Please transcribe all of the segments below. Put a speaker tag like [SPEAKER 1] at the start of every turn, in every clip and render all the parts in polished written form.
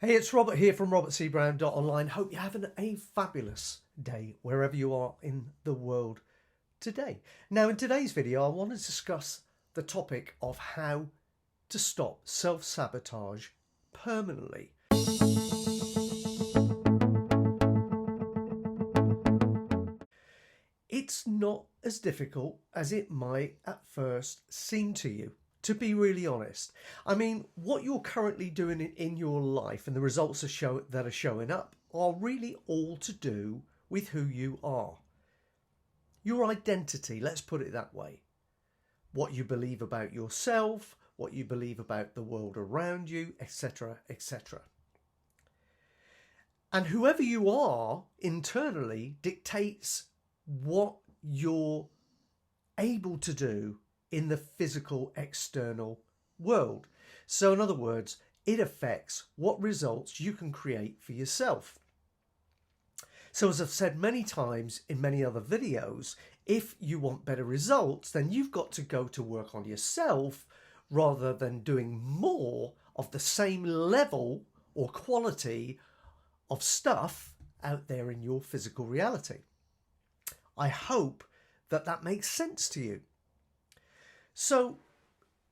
[SPEAKER 1] Hey, it's Robert here from robertcbrown.online. Hope you're having a fabulous day wherever you are in the world today. Now, in today's video, I want to discuss the topic of how to stop self-sabotage permanently. It's not as difficult as it might at first seem to you, to be really honest. I mean, what you're currently doing in your life and the results that are showing up are really all to do with who you are. Your identity, let's put it that way. What you believe about yourself, what you believe about the world around you, etc., etc. And whoever you are internally dictates what you're able to do in the physical external world. So in other words, it affects what results you can create for yourself. So as I've said many times in many other videos, if you want better results, then you've got to go to work on yourself rather than doing more of the same level or quality of stuff out there in your physical reality. I hope that makes sense to you. So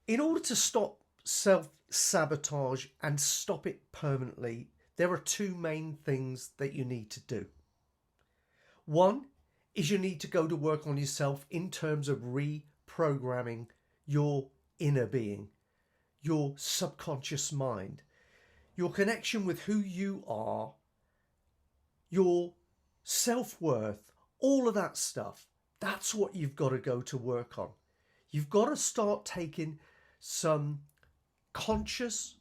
[SPEAKER 1] in order to stop self-sabotage and stop it permanently, there are two main things that you need to do. One is you need to go to work on yourself in terms of reprogramming your inner being, your subconscious mind, your connection with who you are, your self-worth, all of that stuff. That's what you've got to go to work on. You've got to start taking some conscious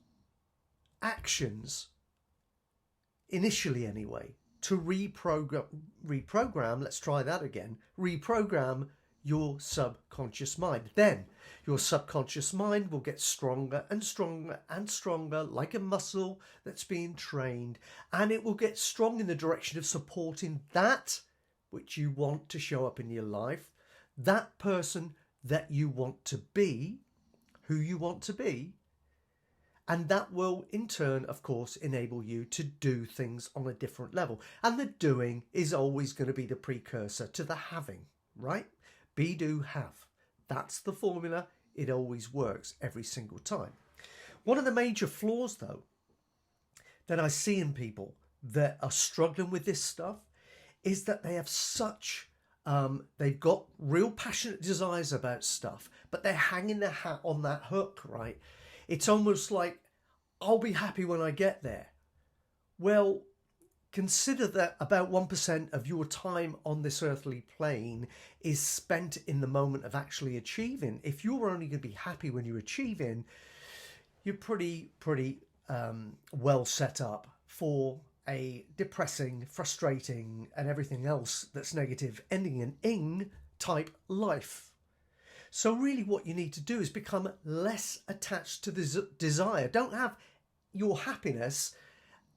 [SPEAKER 1] actions, initially anyway, to reprogram, let's try that again, reprogram your subconscious mind. Then your subconscious mind will get stronger and stronger and stronger, like a muscle that's being trained, and it will get strong in the direction of supporting that which you want to show up in your life, that person that you want to be, who you want to be, and that will in turn, of course, enable you to do things on a different level. And the doing is always going to be the precursor to the having, right? Be, do, have. That's the formula. It always works every single time. One of the major flaws, though, that I see in people that are struggling with this stuff is that they have such, they've got real passionate desires about stuff, but they're hanging their hat on that hook, right? It's almost like, I'll be happy when I get there. Well, consider that about 1% of your time on this earthly plane is spent in the moment of actually achieving. If you're only going to be happy when you're achieving, you're pretty well set up for a depressing, frustrating, and everything else that's negative ending in ing type life. So really what you need to do is become less attached to the desire. Don't have your happiness,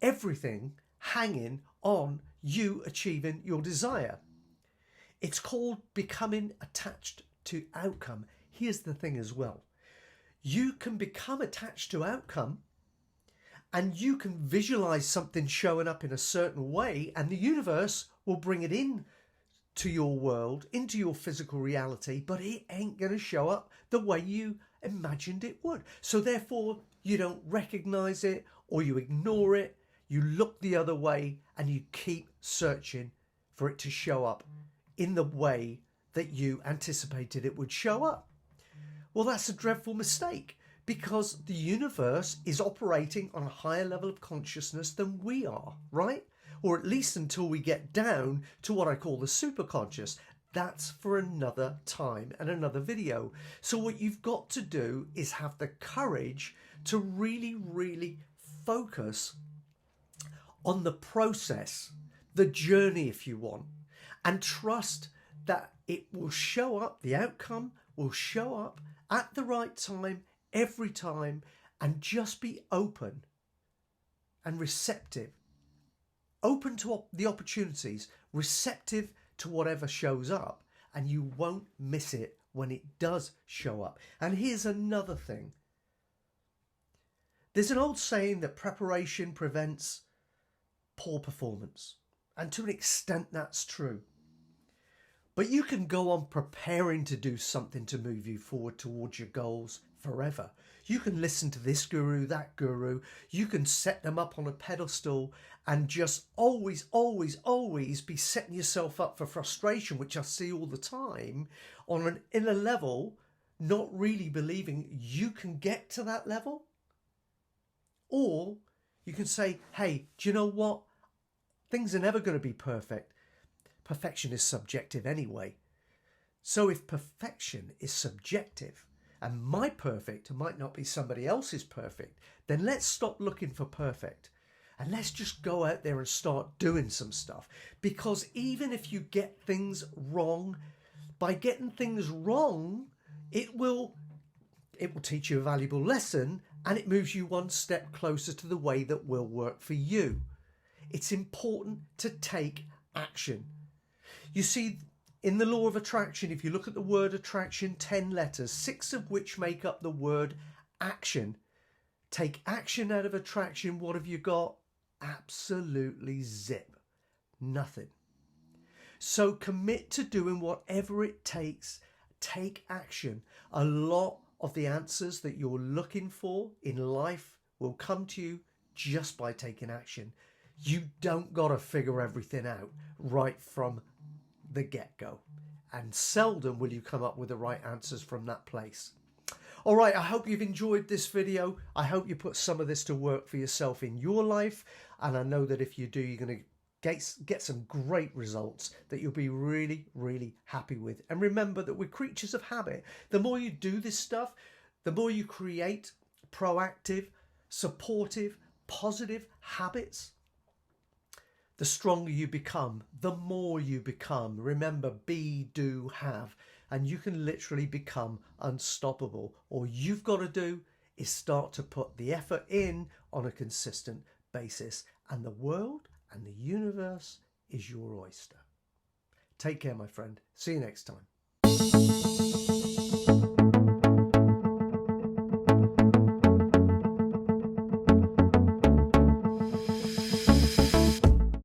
[SPEAKER 1] everything hanging on you achieving your desire. It's called becoming attached to outcome. Here's the thing as well. You can become attached to outcome and you can visualize something showing up in a certain way, and the universe will bring it in to your world, into your physical reality, but it ain't going to show up the way you imagined it would. So therefore, you don't recognize it, or you ignore it, you look the other way, and you keep searching for it to show up in the way that you anticipated it would show up. Well, that's a dreadful mistake, because the universe is operating on a higher level of consciousness than we are, right? Or at least until we get down to what I call the superconscious. That's for another time and another video. So what you've got to do is have the courage to really, really focus on the process, the journey if you want, and trust that it will show up, the outcome will show up at the right time, every time, and just be open and receptive. Open to the opportunities, receptive to whatever shows up, and you won't miss it when it does show up. And here's another thing. There's an old saying that preparation prevents poor performance. And to an extent, that's true. But you can go on preparing to do something to move you forward towards your goals forever. You can listen to this guru, that guru. You can set them up on a pedestal and just always, always, always be setting yourself up for frustration, which I see all the time, on an inner level, not really believing you can get to that level. Or you can say, hey, do you know what? Things are never going to be perfect. Perfection is subjective anyway. So if perfection is subjective and my perfect might not be somebody else's perfect, then let's stop looking for perfect and let's just go out there and start doing some stuff. Because even if you get things wrong, by getting things wrong, it will teach you a valuable lesson, and it moves you one step closer to the way that will work for you. It's important to take action. You see, in the law of attraction, if you look at the word attraction, 10 letters, 6 of which make up the word action. Take action out of attraction, what have you got? Absolutely zip. Nothing. So commit to doing whatever it takes. Take action. A lot of the answers that you're looking for in life will come to you just by taking action. You don't got to figure everything out right from the get-go. And seldom will you come up with the right answers from that place. All right, I hope you've enjoyed this video. I hope you put some of this to work for yourself in your life. And I know that if you do, you're going to get some great results that you'll be really, really happy with. And remember that we're creatures of habit. The more you do this stuff, the more you create proactive, supportive, positive habits, the stronger you become, the more you become. Remember, be, do, have, and you can literally become unstoppable. All you've got to do is start to put the effort in on a consistent basis, and the world and the universe is your oyster. Take care, my friend. See you next time.